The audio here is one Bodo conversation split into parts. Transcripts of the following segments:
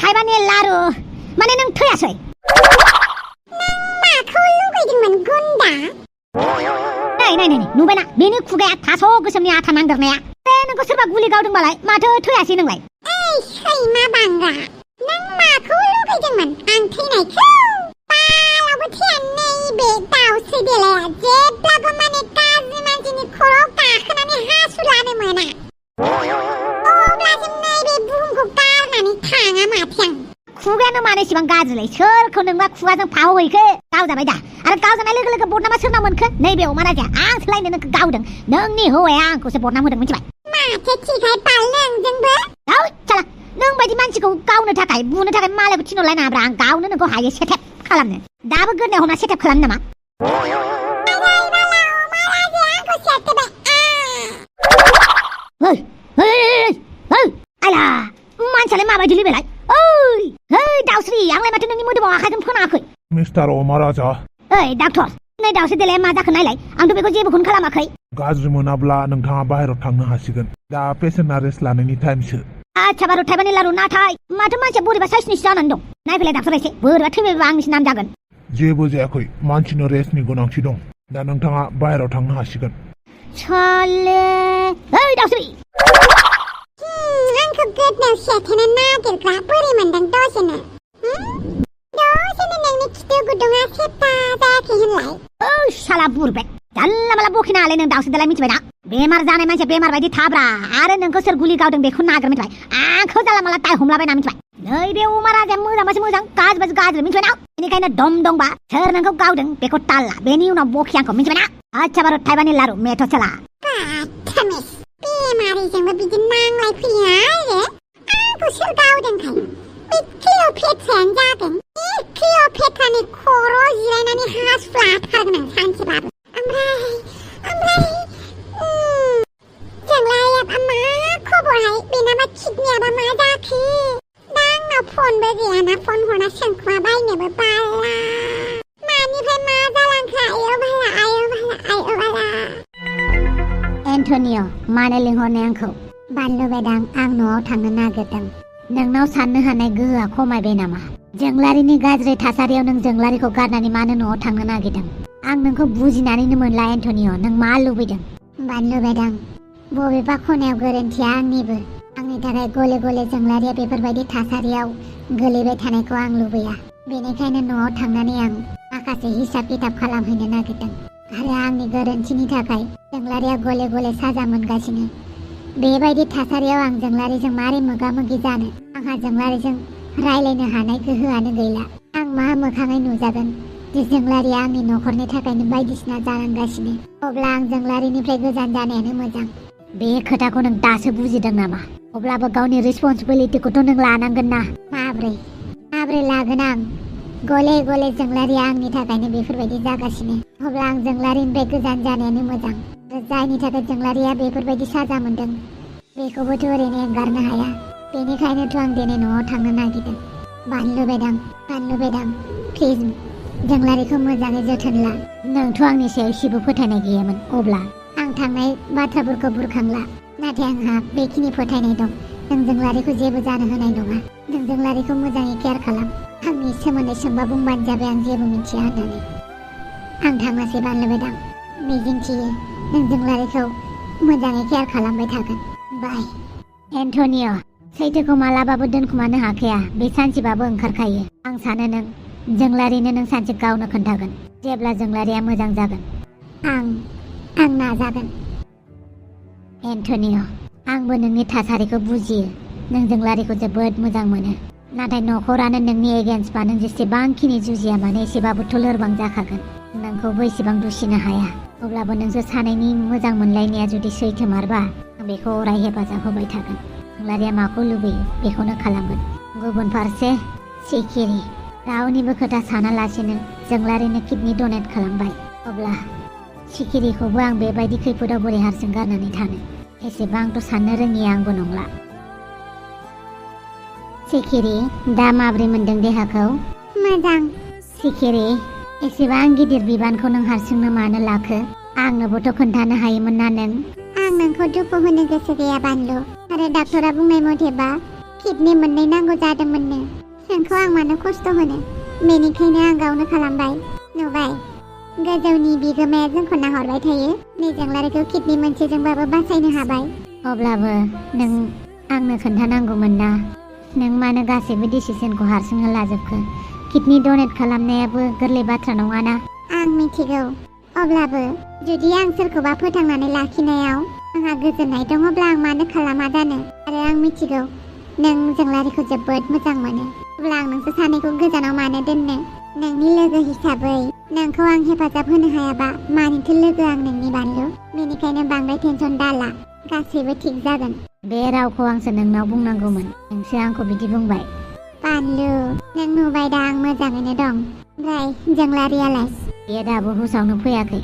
थाइबानि लारु माने नों थैयासै नों माखौ लुबैदोंमोन गुन्दा नै नुबायना बेनि खुगाया थास' गोसोमनि आथा नांदेरनाया नोंखौ सोरबा गुलि गावदोंबालाय माथो थैयासै नोंलाय ओइ सैमा बांगा नों माखौ लुबैदोंमोन आं थैनायखौ बालावबो थैया नैबे दाउस्रि देलाया जेब्लाबो माने गाज्रि मानसिनि खर'आव गाखोनानै हासुलानो मोना अब्लासो नैबे बुहुमखौ गारनानै थाङा माथो आं खुगायानो मानो इसेबां गाज्रिलै सोरखौ नोंबा खुगाजों फावहैखो गावजाबाय दा आरो गावजानाय लोगो लोगो बदनामा सोरनाव मोनखो नैबे अमा राजाया आंसो लायनो नोंखौ गावदों नोंनि हौवाया आंखौसो बदनाम होदों मिथिबाय माथो थिखाय बाल नोंजोंबो दाउ साला नों बायदि मानसिखौ गावनो थाखाय बुनो थाखाय मालायखौ थिनहरलायनाङाब्रा आं गावनो नोंखौ हायो सेटेप खालामनो दाबो गोदनायाव हमना सेटेप खालामनो नामा आइला मानसियालाय माबायदिलै बेलाय ओइ दाउस्रि आंलाय माथो नोंनि मोदोमाव आखाइजों फोनाङाखै मिस्टार अमा राजा ओइ डाक्टर नै दाउस्रि देलाया मा जाखो नायलाय आंथ' बेखौ जेबोखौनो खालामाखै गाज्रि मोनाब्ला नोंथाङा बाहेरायाव थांनो हासिगोन दा पेसेन्टआ रेस्ट लानायनि टाइमसो आच्छा बारु थाइबानि लारु नाथाय माथो मानसिया बोरैबा साइसनिसो जानानै दं नायफैलाय डाक्टर एसे बोरैबा थैबायबा आंनिसो नाम जागोन जेबो जायाखै मानसिनो रेस्टनि गोनांथि दं दा नोंथाङा बाहेरायाव थांनो हासिगोन साले ओइ दाउस्रि आंखौ गोदनायाव सेथेनो नागिरग्रा बोरै मोनदों दसेनो नोंनि खिथु गुदुङा सेबथा जायाखै होनलाय ओइ साला बुरबेक जानला माला बखिना हालाय नों दाउस्रि देलाय मिथिबाय दा बेमार जानाय मानसिया बेमार बायदि थाब्रा आरो नोंखौ सोर गुलि गावदों बेखौ नागिर मिथिबाय आंखौ जाला माला दाय हमलाबायना मिथिबाय नैबे अमा राजाया मोजांबासो मोजां गाज्रिबासो गाज्रि मिथिबाय ना बेनिखायनो दम दंबा सोर नोंखौ गावदों बेखौ तालला बेनि उनाव बखि आंखौ मिथिबाय ना आच्छा बारु थाइबानि लारु मेथ' चला बेमारिजोंबो बिदि नांलाय फैयो आंखौ सोर गावदोंखाय बे क्लिअ'पेट्रायानो जागोन क्लिअ'पेट्रानि खर'आव जिरायनानै हासुफ्लाथारगोन आं सानसेबाबो ओमफ्राय जोंलायाबा मा खबरहाय बेनाबा किडनियाबा मा जाखो दा आंनाव फनबो गैयाना फन हरना सोंखुमा बायनोबो बाला मानिफ्राय मा जालांखो आयो बाला एन्टनिय' मानो लिंहरनाय आंखौ बानलु बेदां आं न'आव थांनो नागिरदों नोंनाव साननो हानाय गोहोआ खमायबाय नामा जोंलारिनि गाज्रि थासारियाव नों जोंलारिखौ गारनानै मानो न'आव थांनो नागिरदों आं नोंखौ बुजिनानैनो मोनला एन्टनिय' नों मा लुबैदों बानलु बेदां बबेबा खनायाव गोरोन्थिया आंनिबो आंनि थाखाय गले गले जोंलारिया बेफोरबायदि थासारियाव गोलैबाय थानायखौ आं लुबैया बेनिखायनो न'आव थांनानै आं माखासे हिसाब किताब खालामहैनो नागिरदों आरो आंनि गोरोन्थिनि थाखाय जोंलारिया गले गले साजा मोनगासिनो बेबायदि थासारियाव आं जोंलारिजों मारै मोगा मोगि जानो आंहा जोंलारिजों रायलायनो हानाय गोहोआनो गैला आं मा मोखाङै नुजागोन जे जोंलारिया आंनि न'खरनि थाखायनो बायदिसिना जानांगासिनो अब्ला आं जोंलारिनिफ्राय गोजान जानायानो मोजां बे खोथाखौ नों दासो बुजिदों नामा अब्लाबो गावनि रेसपन्सिबिलिटिखौथ' नों लानांगोन ना माब्रै लागोन आं गले गले जोंलारिया आंनि थाखायनो बेफोरबायदि जागासिनो अब्ला आं जोंलारिनिफ्राय गोजान जानायानो मोजां जायनि थाखाय जोंलारिया बेफोरबायदि साजा मोनदों बेखौबोथ' ओरैनो एंगारनो हाया बेनिखायनोथ' आं दिनै न'आव थांनो नागिरदों बानलु बेदां प्लिज जोंलारिखौ मोजाङै जोथोन ला नोंथ' आंनि सायाव एसेबो फोथायनाय गैयामोन अब्ला आं थांनाय बाथ्राफोरखौ बुरखांला नाथाय आंहा बेखिनि फोथायनाय दं नों जोंलारिखौ जेबो जानो होनाय नङा नों जोंलारिखौ मोजाङै केयार खालाम आंनि सोमोन्दै सोंबा बुंबानो जाबाय आं जेबो मिथिया होननानै आं थांनोसै बानलु बेदां मिजिंथियो नों जोंलारिखौ मोजाङै केयार खालामबाय थागोन बाय एन्टनिय' सैथोखौ मालाबाबो दोनखुमानो हाखाया बे सानसेबाबो ओंखारखायो आं सानो नों जोंलारिनो नों सानसे गावनो खोन्थागोन जेब्ला जोंलारिया मोजां जागोन आं नाजागोन एन्टनिय' आंबो नोंनि थासारिखौ बुजियो नों जोंलारिखौ जोबोद मोजां मोनो नाथाय न'खरानो नोंनि एगेन्स्टबा नों जेसेबांखिनि जुजिया मानो एसेबाबोथ' लोरबां जाखागोन नोंखौबो एसेबां दुसिनो हाया अब्लाबो नोंसोर सानैनि मोजां मोनलायनाया जुदि सैथोमारबा आं बेखौ अराय हेफाजाब होबाय थागोन जोंलारिया माखौ लुबैयो बेखौनो खालामगोन गुबुन फारसे सिखिरि रावनिबो खोथा सानालासेनो जोंलारिनो किडनि डनेट खालामबाय अब्ला सिखिरिखौबो आं बेबायदि खैफोदाव बोरै हारसिं गारनानै थानो एसेबांथ' साननो रोङि आंबो नंला सिखिरि दा माब्रै मोनदों देहाखौ मोजां सिखिरि एसेबां गिदिर बिबानखौ नों हारसिंनो मानो लाखो आंनोबोथ' खोन्थानो हायोमोन ना नों आं नोंखौ दुखु होनो गोसो गैया बानलु आरो डाक्टरा बुंनाय मथेबा किडनि मोननै नांगौ जादोंमोननो नोंखौ आं मानो खस्थ' होनो बेनिखायनो आं गावनो खालामबाय नुबाय गोजौनि बिगोमाया जोंखौ नाहरबाय थायो निजोंलारिखौ किडनि मोनसेजोंबाबो बासायनो हाबाय अब्लाबो नों आंनो खोन्थानांगौमोन ना नों मानो गासैबो डिसिसनखौ हारसिंनो लाजोबखो किडनि डनेट खालामनायाबो गोरलै बाथ्रा नङाना आं मिथिगौ अब्लाबो जुदि आं सोरखौबा फोथांनानै लाखिनायाव आंहा गोजोननाय दङब्ला आं मानो खालामा जानो आरो आं मिथिगौ नों जोंलारिखौ जोबोद मोजां मोनो अब्ला आं नोंसोर सानैखौ गोजानाव मानो दोननो नोंनि लोगो हिसाबै नोंखौ आं हेफाजाब होनो हायाबा मानिथो लोगो आं नोंनि बानलु बेनिखायनो बांद्राय टेनसन दाला गासैबो थिग जागोन बे रावखौ आंसो नोंनाव बुंनांगौमोन नोंसो आंखौ बिदि बुंबाय बानलु नों नुबाय दा आं मोजाङैनो दं ओमफ्राय जोंलारियालाय बेयो दाबो हुसावनो फैयाखै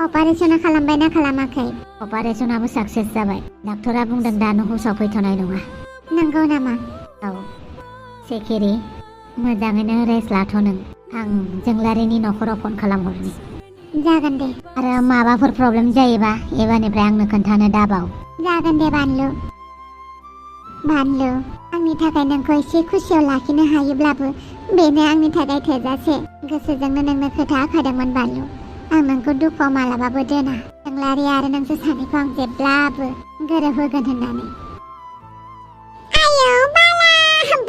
अपारेसना खालामबायना खालामाखै अपारेसनाबो साक्सेस जाबाय डाक्टरा बुंदों दानो हुसाव फैथ'नाय नङा नंगौ नामा औ सेकेरि मोजाङैनो रेस्ट लाथ' नों आं जोंलारिनि न'खराव फन खालामहरनि जागोन दे आरो माबाफोर प्रब्लेम जायोबा एबारनिफ्राय आंनो खोन्थानो दाबाव जागोन दे बानलु आंनि थाखाय नोंखौ एसे खुसियाव लाखिनो हायोब्लाबो बेनो आंनि थाखाय थोजासे गोसोजोंनो नोंनो खोथा होखादोंमोन बानलु आं नोंखौ दुखुआव मालाबाबो दोना जोंलारि आरो नोंसोर सानैखौ आं जेब्लाबो गोरोबहोगोन होननानै आयौ बाला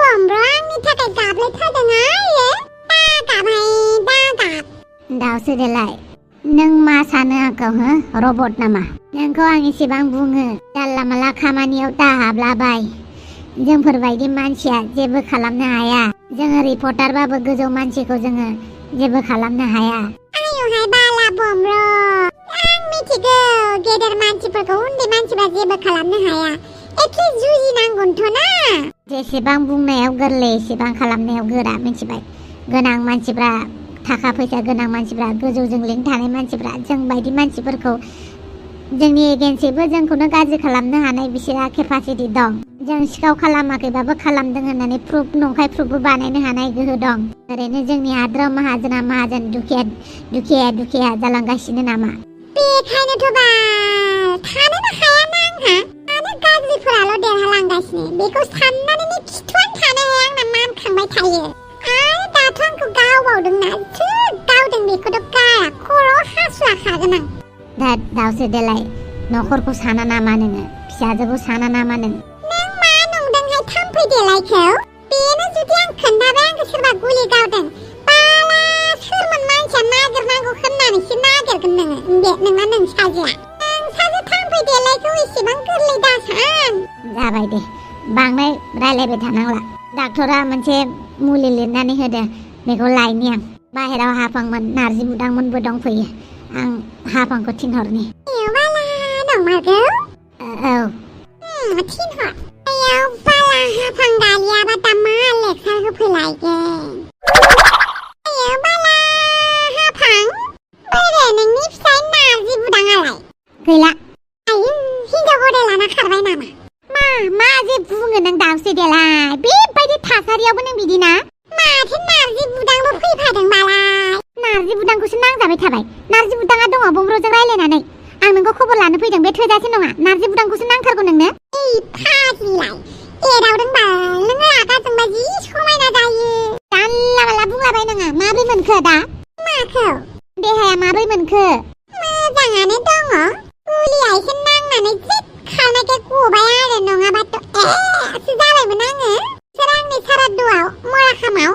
बम्ब्र आंनि थाखाय गाबलायथारदों आयो दागाब दाउसो देलाय नों मा सानो आंखौ हो रबट नामा नोंखौ आं एसेबां बुङो जानला माला खामानियाव दाहाबलाबाय जोंफोरबायदि मानसिया जेबो खालामनो हाया जोङो रिपर्टारबाबो गोजौ मानसिखौ जोङो जेबो खालामनो हाया आयौहाय बाला बम्ब्र आं मिथिगौ गेदेर मानसिफोरखौ उन्दै मानसिफ्रा जेबो खालामनो हाया एखे जुजिनांगौथ' ना जेसेबां बुंनायाव गोरलै एसेबां खालामनायाव गोरा मिथिबाय गोनां मानसिफ्रा थाखा फैसा गोनां मानसिफ्रा गोजौजों लिंक थानाय मानसिफ्रा जों बायदि मानसिफोरखौ जोंनि एगेन्स्टैबो जोंखौनो गाज्रि खालामनो हानाय बिसोरहा केपासिटि दं जों सिखाव खालामाखैबाबो खालामदों होननानै प्रुफ नंखाय प्रुफबो बानायनो हानाय गोहो दं ओरैनो जोंनि हादराव माहाजोना माहाजोन दुखिया जालांगासिनो नामा बेखायनोथ' बाल थानोनो हायाना आंहा मानो गाज्रिफोराल' देरहालांगासिनो बेखौ साननानैनो खिथुआनो थानो हाया आंना मानखांबाय थायो आरो दाथ' आंखौ गावबावदोंना सोर गावदों बेखौथ' गाया खर'आव हासुलाखागोन आं दाउसो देलाय न'खरखौ साना नामा नोङो फिसाजोखौ साना नामा नों मा नंदोंहाय थाम्फै देलायखौ बेनो जुदि आं खोन्थाबाय आंखौ सोरबा गुलि गावदों बाला सोरमोन मानसिया नागिरनांगौ होननानैसो नागिरगोन नोङो बे नोंना नोंसाजोआ थाम्फै देलायखौ एसेबां गोरलै दासान जाबाय दे बांद्राय रायलायबाय थानांला डाक्टरा मोनसे मुलि लिरनानै होदो बेखौ लायनि आं बाहेराव हाफांमोन नारजि बुदांमोनबो दंफैयो आं हाफांखौ थिनहरनि बाला नंमारगौ औ थिनहर आयाव बाला हाफां दालियाबा दा मा लेक्सार होफैलायगोन आयाव बाला हाफां बोरे नोंनि फिसाय नारजि बुदाङालाय गैला आयु हिनजाव गदाय लाना खारबाय नामा मा जे बुङो नों दाउसो देलाय बेबायदि थासारियावबो नों बिदिना माथो नारजि बुदांबो फैफादों बालाय नारजि बुदांखौसो नांजाबाय थाबाय नारजि बुदाङा दङ बम्ब्रजों रायलायनानै आं नोंखौ खबर लानो फैदों बे थोजासे नङा नारजि बुदांखौसो नांथारगौ नोंनो ओइ फाग्लिलाय एदावदों बाल नोङो रागा जोंबा जि समायना जायो जानला माला बुंलाबाय नोङा माब्रै मोनखो दा माखौ देहाया माब्रै मोनखो मोजाङानो दङ मुलिया एसे नांनानै जिब खानायखाय गबाय आरो नङाबाथ' एसो जाबायमोन आङो सोर आंनि सारादुआव मराखामाव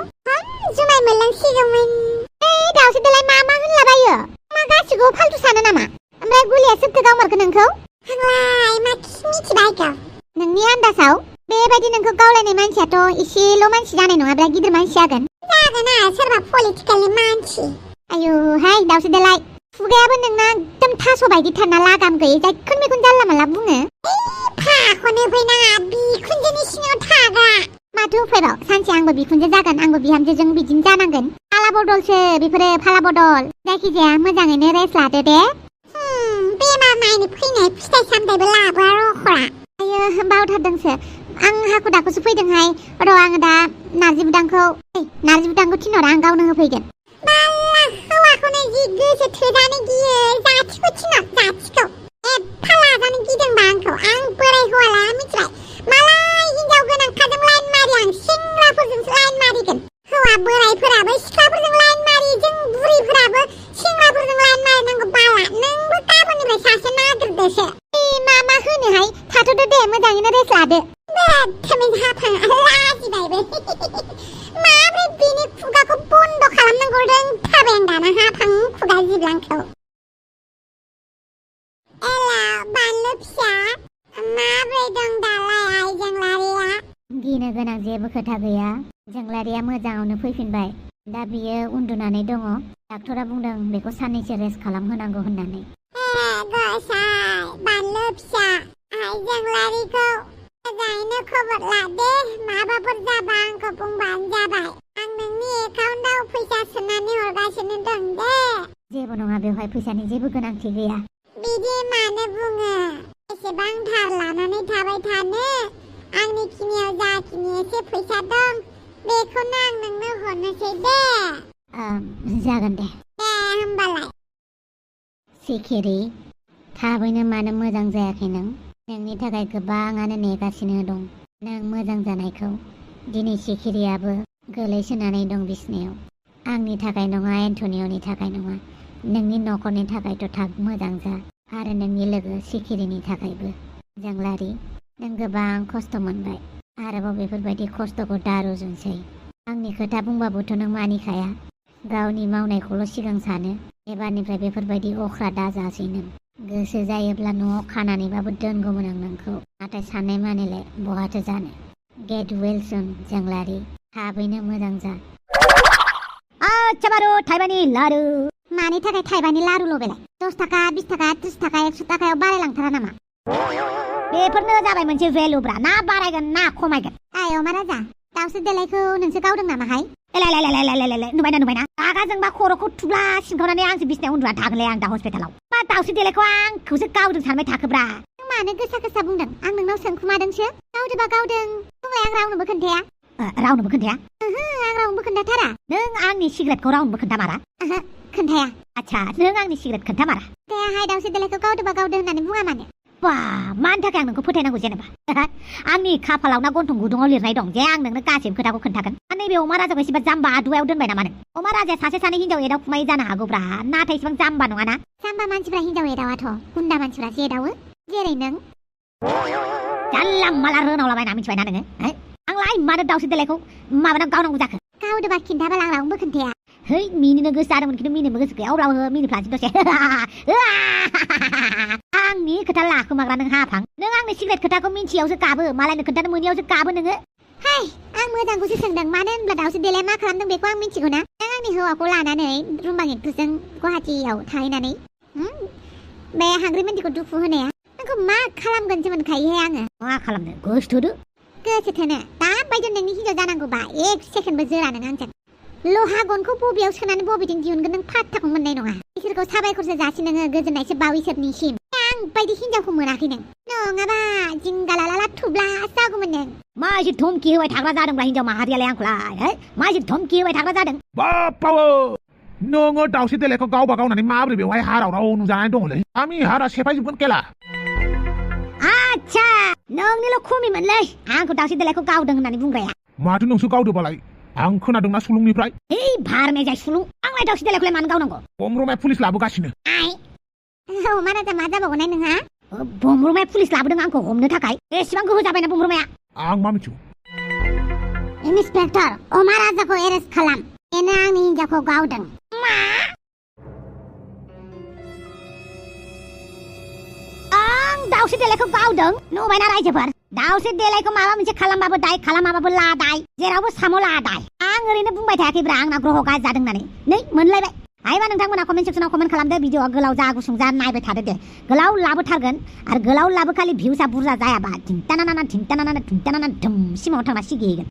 जुमाय मोनलोंसिगौमोन दाउसो देलाय मा होनलाबायो मा गासिखौबो फालतु सानो नामा ओमफ्राय गुलिया सोरथो गावमारखो नोंखौ आंलाय मा मिथिबायखौ नोंनि आन्दासाव बेबायदि नोंखौ गावलायनाय मानसियाथ' एसेल' मानसि जानाय नङाब्ला गिदिर मानसि जागोन सोरबा पलिटिकेलनि मानसि आयुहाय दाउसो देलाय खुगायाबो नोंना एकदम थास' बायदि थाना लागाम गैयै जायखुन मेखुन जानला माला बुङो फाखौनो फैनाङा बिखुनजोनि सिङाव थाग्रा माथो उफायबाव सानसे आंबो बिखुनजो जागोन आंबो बिहामजोजों बिदिनो जानांगोन फाला बदलसो बेफोरो फाला बदल जायखिजाया मोजाङैनो रेस्ट लादो दे बेमार नायनो फैनाय फिथाइ सामथाइबो लाबोआ रख'रा आयो बावथारदोंसो आं हाखु दाखुसो फैदोंहाय र' आङो दा नारजि बुदांखौ थिनहर आं गावनो होफैगोन बाला हौवाखौनो जि गोसो थोजानो गियो जाथिखौ थिनहर जाथिखौ एफा लाजानो गिदोंबा आंखौ आं बोराय हौवाला मिथिबाय मालाय हिनजाव गोनांखाजों लाइन थोमिन हाफाङा लाजिबायबो माब्रै बिनि खुगाखौ बन्द' खालामनांगौ रोंथारबाय आं दाना हाफां खुगा जिबलांखौ एला बानलु फिसा माब्रै दं दालाय आइजों लारिया गिनो गोनां जेबो खोथा गैया जोंलारिया मोजाङावनो फैफिनबाय दा बियो उन्दुनानै दङ डाक्टरा बुंदों बेखौ साननैसो रेस्ट खालामहोनांगौ होननानै गसाय बानलु फिसा आइजों लारिखौ मोजाङैनो खबर लादे माबाफोर जाबा आंखौ बुंबानो जाबाय आं नोंनि एकाउन्टाव फैसा सोनानै हरगासिनो दं दे जेबो नङा बेवहाय फैसानि जेबो गोनांथि गैया बिदि मानो बुङो एसेबां धार लानानै थाबाय थानो आंनि खिनियाव जाखिनि एसे फैसा दं बेखौनो आं नोंनो हरनोसै दे जागोन दे होमबालाय सिखिरि थाबैनो मानो मोजां जायाखै नोंनि थाखाय गोबाङानो नेगासिनो दं नों मोजां जानायखौ दिनै सिखिरियाबो गोलैसोनानै दं बिसिनायाव आंनि थाखाय नङा एन्टनिय'नि थाखाय नङा नोंनि न'खरनि थाखायथ' थाब मोजां जा आरो नोंनि लोगो सिखिरिनि थाखायबो जोंलारि नों गोबां खस्थ' मोनबाय आरोबाव बेफोरबायदि खस्थ'खौ दा रुजुनसै आंनि खोथा बुंबाबोथ' नों मानिखाया गावनि मावनायखौल' सिगां सानो एबारनिफ्राय बेफोरबायदि अख्रा दाजासै नों गोसो जायोब्ला न'आव खानानैबाबो दोनगौमोन आं नोंखौ नाथाय साननाय मानिलाय बहाथो जानो गेट वेल सुन जोंलारि थाबैनो मोजां जा बारु थाइबानि लारु मानि थाखाय थाइबानि लारुल' बेलाय 10 थाखा 20 थाखा 30 थाखा 100 थाखायाव बारायलांथारा नामा बेफोरनो जाबाय मोनसे भेलुब्रा ना बारायगोन ना खमायगोन आय अमा राजा दाउस्रि देलायखौ नोंसो गावदों नामाहाय नुबायना रागाजोंबा खर'खौ थुब्ला सिनखावनानै आंसो बिसिनायाव उन्दुना थागोनलै आं दा हस्पिटालाव मा दाउस्रि देलायखौ आंखौसो गावदों सानबाय थाखोब्रा नों मानो गोसा बुंदों आं नोंनाव सोंखुमादोंसो गावदोंबा गावदों बुंलाय आं रावनोबो खोन्थाया रावनोबो खोन्थाया आं रावनोबो खोन्थाथारा नों आंनि सिगारेटखौ रावनोबो खोन्थामारा खोन्थाया आच्छा नों आंनि सिगारेट खोन्थामारा देहाय दाउस्रि देलायखौ गावदोंबा गावदों होननानै बुङा मानो बा मानि थाखाय आं नोंखौ फोथायनांगौ जेनेबा आंनि खाफालाव ना गन्थं गुदुङाव लिरनाय दं जे आं नोंनो गासैबो खोथाखौ खोन्थागोन नैबे अमा राजाखौ एसेबा जाम्बा आदुवायाव दोनबाय नामा नों अमा राजाया सासे सानै हिनजाव एदाव खुमायै जानो हागौब्रा नाथाय एसेबां जाम्बा नङाना जाम्बा मानसिफ्रा हिनजाव एदावाथ' गुन्दा मानसिफ्रासो एदावो जेरै नों जानला माला रोनावलाबायना मिथिबायना नोङो आंलाय मानो दाउस्रि देलायखौ माबाना गावनांगौ जाखो गावदोंबा खिन्थाबा आं रावनोबो खोन्थाया है मिनिनो गोसो जादोंमोन खिन्थु मिनिनोबो गोसो गैया अब्लाबो मिनिफ्लासै दसे आंनि खोथा लाखोमाग्रा नों हाफां नों आंनि सिगारेट खोथाखौ मिन्थियावसो गाबो मालायनो खोन्थानो मोनियावसो गाबो नोङो हाय आं मोजांखौसो सोंदों मानो होनब्ला दाउस्रि देलाया मा खालामदों बेखौ आं मिन्थिगौ ना नों आंनि हौवाखौ लानानै रुमबां एक्ट्रेसजों गुवाहाटियाव थाहैनानै बे हांग्रि मानसिखौ दुखु होनाया नोंखौ मा खालामगोनसो मोनखायोहाय आङो मा खालामनो गोसोथोदो गोसोथोनो दाबायदि नोंनि हिनजाव जानांगौबा 1 सेकेन्डबो जोरा नों आंजों लहा गनखौ बबेयाव सोनानै बबेथिं दिहुनगोन नों फात्ताखौ मोननाय नङा इसोरखौ साबायखरसो जासि नोङो गोजोननायसो बाव इसोरनिसिम आं बायदि हिनजावखौ मोनाखै नों नङाबा जिंगालाला थुब्ला जागौमोन नों मा एसे धमकि होबाय थाग्रा जादोंब्ला हिनजाव माहारियालाय आंखौलाय मा एसे धमकि होबाय थाग्रा जादों बापावो नोङो दाउस्रि देलायखौ गावबा गावनानै माबोरै बेवहाय हाराव नुजानानै दङलै आंनि हारा सेफायजोबगोन केला आच्छा नोंनिल' खमिमोनलै आंखौ दाउस्रि देलायखौ गावदों होननानै बुंग्राया माथो नोंसो गावदोबालाय आं खोनादोंना सुलुंनिफ्राय भारमे जाय सुलुं आंलाय दाउस्रि देलायखौलाय मानो गावनांगौ बमब्रमाया पुलिस लाबोगासिनो अमा राजा मा जाबावगोनहाय नोंहा बमब्रमाया पुलिस लाबोदों आंखौ हमनो थाखाय एसेबां गोहो जाबायना बमब्रमाया आं मा मिथिगौ इन्सपेक्टर अमा राजाखौ एरेस्ट खालाम बेनो आंनि हिनजावखौ गावदों मा आं दाउस्रि देलायखौ गावदों नुबायना रायजोफोर दाउस्रि देलायखौ माबा मोनसे खालामबाबो दाय खालामाबाबो लादाय जेरावबो साम' लादाय आं ओरैनो बुंबाय थायाखैब्रा आंना ग्रह गाज्रि जादों होननानै नै मोनलायबाय हायोबा नोंथांमोना कमेन्ट सेक्सनाव कमेन्ट खालामदो भिडिअआ गोलाव जा गुसुं जा नायबाय थादो दे गोलाव लाबोथारगोन आरो गोलाव लाबोखालि भिउसा बुरजा जायाबा थिंटानाना धुम सिमाङाव थांना सिगिहैगोन